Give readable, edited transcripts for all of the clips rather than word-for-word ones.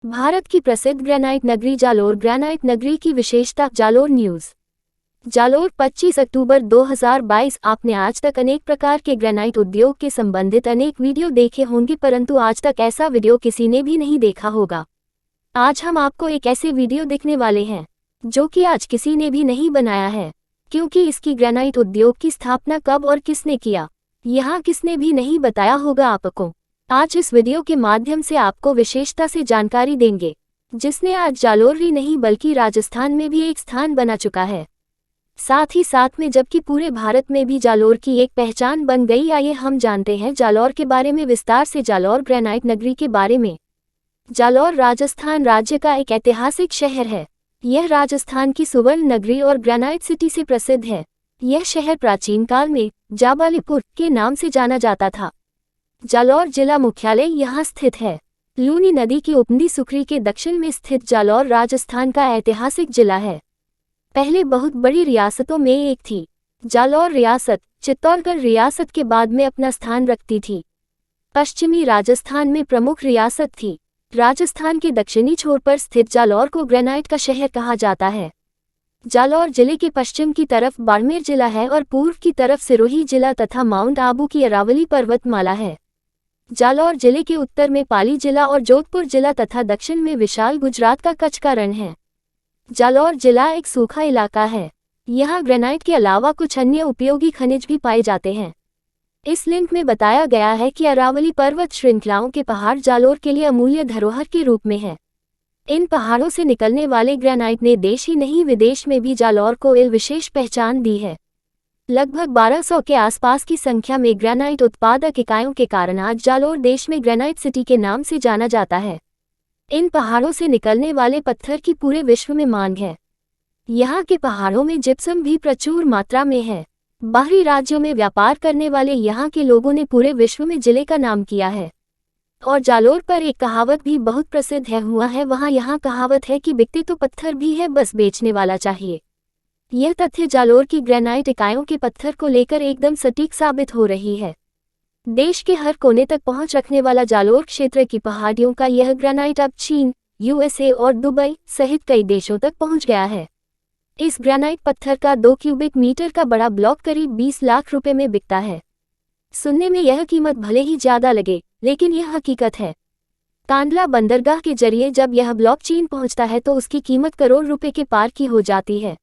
भारत की प्रसिद्ध ग्रेनाइट नगरी जालोर। ग्रेनाइट नगरी की विशेषता। जालोर न्यूज़। जालोर 25 अक्टूबर 2022। आपने आज तक अनेक प्रकार के ग्रेनाइट उद्योग के संबंधित अनेक वीडियो देखे होंगे, परंतु आज तक ऐसा वीडियो किसी ने भी नहीं देखा होगा। आज हम आपको एक ऐसे वीडियो दिखने वाले हैं जो कि आज किसी ने भी नहीं बनाया है, क्योंकि इसकी ग्रेनाइट उद्योग की स्थापना कब और किसने किया, यहाँ किसने भी नहीं बताया होगा आपको। आज इस वीडियो के माध्यम से आपको विशेषता से जानकारी देंगे, जिसने आज जालोर ही नहीं बल्कि राजस्थान में भी एक स्थान बना चुका है। साथ ही साथ में जबकि पूरे भारत में भी जालोर की एक पहचान बन गई। आइए हम जानते हैं जालोर के बारे में विस्तार से। जालोर ग्रेनाइट नगरी के बारे में। जालोर राजस्थान राज्य का एक ऐतिहासिक शहर है। यह राजस्थान की सुवर्ण नगरी और ग्रेनाइट सिटी से प्रसिद्ध है। यह शहर प्राचीन काल में जाबालीपुर के नाम से जाना जाता था। जालोर जिला मुख्यालय यहाँ स्थित है। लूनी नदी की उपनदी सुखरी के दक्षिण में स्थित जालोर राजस्थान का ऐतिहासिक जिला है। पहले बहुत बड़ी रियासतों में एक थी। जालोर रियासत चित्तौड़गढ़ रियासत के बाद में अपना स्थान रखती थी। पश्चिमी राजस्थान में प्रमुख रियासत थी। राजस्थान के दक्षिणी छोर पर स्थित जालोर को ग्रेनाइट का शहर कहा जाता है। जालोर जिले के पश्चिम की तरफ बाड़मेर जिला है और पूर्व की तरफ सिरोही जिला तथा माउंट आबू की अरावली पर्वतमाला है। जालोर जिले के उत्तर में पाली जिला और जोधपुर जिला तथा दक्षिण में विशाल गुजरात का कच्छ का रण है। जालोर जिला एक सूखा इलाका है। यहाँ ग्रेनाइट के अलावा कुछ अन्य उपयोगी खनिज भी पाए जाते हैं। इस लिंक में बताया गया है कि अरावली पर्वत श्रृंखलाओं के पहाड़ जालोर के लिए अमूल्य धरोहर के रूप में है। इन पहाड़ों से निकलने वाले ग्रेनाइट ने देश ही नहीं विदेश में भी जालोर को एक विशेष पहचान दी है। लगभग 1200 के आसपास की संख्या में ग्रेनाइट उत्पादक इकाइयों के कारण आज जालोर देश में ग्रेनाइट सिटी के नाम से जाना जाता है। इन पहाड़ों से निकलने वाले पत्थर की पूरे विश्व में मांग है। यहाँ के पहाड़ों में जिप्सम भी प्रचुर मात्रा में है। बाहरी राज्यों में व्यापार करने वाले यहाँ के लोगों ने पूरे विश्व में जिले का नाम किया है। और जालोर पर एक कहावत भी बहुत प्रसिद्ध है वहाँ यहाँ कहावत है कि बिकते तो पत्थर भी है, बस बेचने वाला चाहिए। यह तथ्य जालोर की ग्रेनाइट इकाइयों के पत्थर को लेकर एकदम सटीक साबित हो रही है। देश के हर कोने तक पहुंच रखने वाला जालोर क्षेत्र की पहाड़ियों का यह ग्रेनाइट अब चीन, यूएसए और दुबई सहित कई देशों तक पहुंच गया है। इस ग्रेनाइट पत्थर का 2 क्यूबिक मीटर का बड़ा ब्लॉक करीब 20 लाख रुपए में बिकता है। सुनने में यह कीमत भले ही ज्यादा लगे, लेकिन यह हकीकत है। कांडला बंदरगाह के जरिए जब यह ब्लॉक चीन पहुंचता है तो उसकी कीमत करोड़ रुपए के पार की हो जाती है।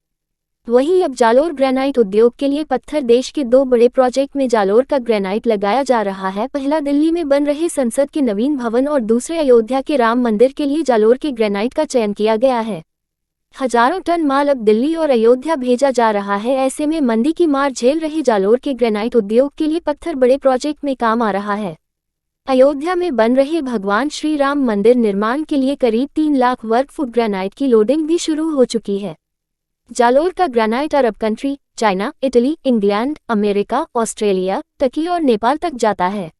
वहीं अब जालोर ग्रेनाइट उद्योग के लिए पत्थर देश के 2 बड़े प्रोजेक्ट में जालोर का ग्रेनाइट लगाया जा रहा है। पहला दिल्ली में बन रहे संसद के नवीन भवन और दूसरे अयोध्या के राम मंदिर के लिए जालोर के ग्रेनाइट का चयन किया गया है। हजारों टन माल अब दिल्ली और अयोध्या भेजा जा रहा है। ऐसे में मंदी की मार झेल रहे जालोर के ग्रेनाइट उद्योग के लिए पत्थर बड़े प्रोजेक्ट में काम आ रहा है। अयोध्या में बन रहे भगवान श्री राम मंदिर निर्माण के लिए करीब 3 लाख वर्ग फुट ग्रेनाइट की लोडिंग भी शुरू हो चुकी है। जालोर का granite Arab country, China, Italy, England, America, Australia, Turkey और नेपाल तक जाता है।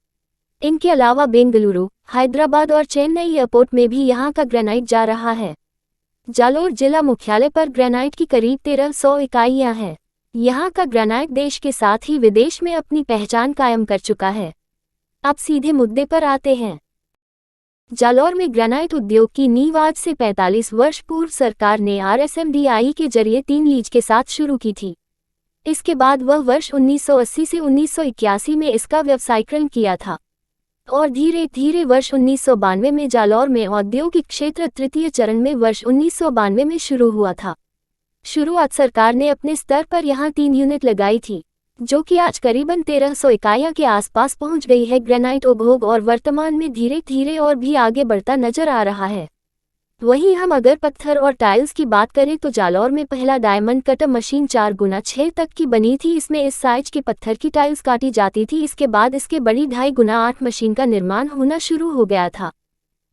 इनके अलावा बेंगलुरु, हैदराबाद और चेन्नई एयरपोर्ट में भी यहाँ का ग्रेनाइट जा रहा है। जालोर जिला मुख्यालय पर ग्रेनाइट की करीब 1300 इकाइयाँ हैं। यहाँ का ग्रेनाइट देश के साथ ही विदेश में अपनी पहचान कायम कर चुका है। अब सीधे मुद्दे पर आते हैं। जालोर में ग्रेनाइट उद्योग की नींव आज से 45 वर्ष पूर्व सरकार ने RSMDI के जरिए 3 लीज के साथ शुरू की थी। इसके बाद वह वर्ष 1980 से 1981 में इसका व्यवसायीकरण किया था और धीरे धीरे वर्ष 1992 में जालोर में औद्योगिक क्षेत्र तृतीय चरण में वर्ष 1992 में शुरू हुआ था। शुरुआत सरकार ने अपने स्तर पर यहाँ 3 यूनिट लगाई थी, जो कि आज करीबन 1300 इकाइयां के आसपास पहुंच गई है। ग्रेनाइट उद्योग और वर्तमान में धीरे धीरे और भी आगे बढ़ता नजर आ रहा है। वहीं हम अगर पत्थर और टाइल्स की बात करें तो जालोर में पहला डायमंड कटर मशीन 4x6 तक की बनी थी। इसमें इस साइज के पत्थर की टाइल्स काटी जाती थी। इसके बाद इसके बड़ी 2.5x8 मशीन का निर्माण होना शुरू हो गया था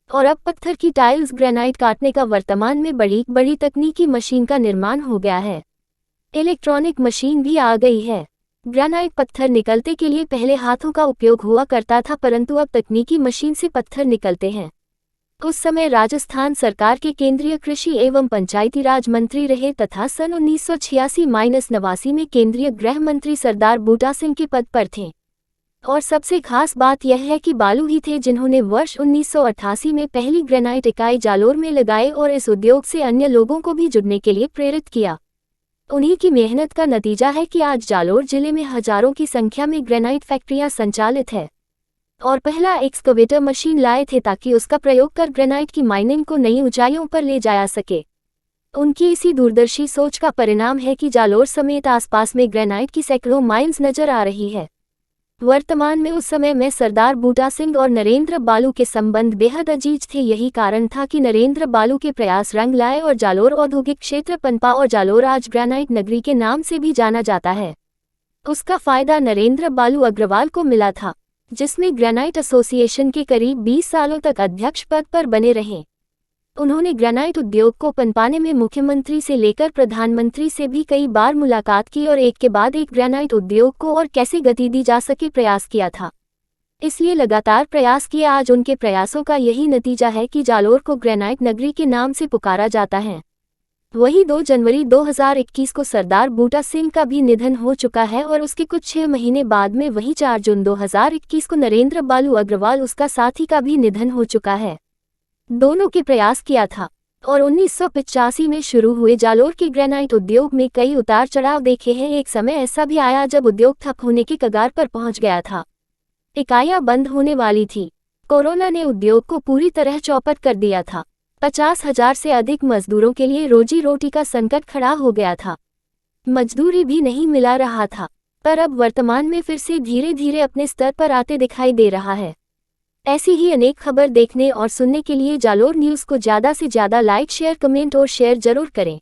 और अब पत्थर की टाइल्स ग्रेनाइट काटने का वर्तमान में बड़ी तकनीकी मशीन का निर्माण हो गया है। इलेक्ट्रॉनिक मशीन भी आ गई है। ग्रेनाइट पत्थर निकलते के लिए पहले हाथों का उपयोग हुआ करता था, परंतु अब तकनीकी मशीन से पत्थर निकलते हैं। उस समय राजस्थान सरकार के केंद्रीय कृषि एवं पंचायती राज मंत्री रहे तथा सन 1986-89 में केंद्रीय गृह मंत्री सरदार बूटा सिंह के पद पर थे। और सबसे खास बात यह है कि बालू ही थे जिन्होंने वर्ष 1988 में पहली ग्रेनाइट इकाई जालोर में लगाई और इस उद्योग से अन्य लोगों को भी जुड़ने के लिए प्रेरित किया। उन्हीं की मेहनत का नतीजा है कि आज जालोर जिले में हजारों की संख्या में ग्रेनाइट फैक्ट्रियां संचालित है और पहला एक्सकवेटर मशीन लाए थे ताकि उसका प्रयोग कर ग्रेनाइट की माइनिंग को नई ऊंचाइयों पर ले जाया सके। उनकी इसी दूरदर्शी सोच का परिणाम है कि जालोर समेत आसपास में ग्रेनाइट की सैकड़ों माइंस नजर आ रही है। वर्तमान में उस समय में सरदार बूटा सिंह और नरेंद्र बालू के संबंध बेहद अजीज थे। यही कारण था कि नरेंद्र बालू के प्रयास रंग लाए और जालोर औद्योगिक क्षेत्र पनपा और जालोर आज ग्रेनाइट नगरी के नाम से भी जाना जाता है। उसका फायदा नरेंद्र बालू अग्रवाल को मिला था, जिसमें ग्रेनाइट एसोसिएशन के करीब 20 सालों तक अध्यक्ष पद पर बने रहे। उन्होंने ग्रेनाइट उद्योग को पनपाने में मुख्यमंत्री से लेकर प्रधानमंत्री से भी कई बार मुलाकात की और एक के बाद एक ग्रेनाइट उद्योग को और कैसे गति दी जा सके प्रयास किया था। इसलिए लगातार प्रयास किए। आज उनके प्रयासों का यही नतीजा है कि जालोर को ग्रेनाइट नगरी के नाम से पुकारा जाता है। वही 2 जनवरी 2021 को सरदार बूटा सिंह का भी निधन हो चुका है और उसके कुछ 6 महीने बाद में वही 4 जून 2021 को नरेंद्र बालू अग्रवाल उसका साथी का भी निधन हो चुका है। दोनों के प्रयास किया था और 1985 में शुरू हुए जालोर के ग्रेनाइट उद्योग में कई उतार चढ़ाव देखे हैं। एक समय ऐसा भी आया जब उद्योग ठप होने के कगार पर पहुंच गया था, इकाइयां बंद होने वाली थी। कोरोना ने उद्योग को पूरी तरह चौपट कर दिया था। 50,000 से अधिक मजदूरों के लिए रोजी रोटी का संकट खड़ा हो गया था। मजदूरी भी नहीं मिला रहा था, पर अब वर्तमान में फिर से धीरे धीरे अपने स्तर पर आते दिखाई दे रहा है। ऐसी ही अनेक खबर देखने और सुनने के लिए जालोर न्यूज़ को ज़्यादा से ज़्यादा लाइक, शेयर, कमेंट और शेयर जरूर करें।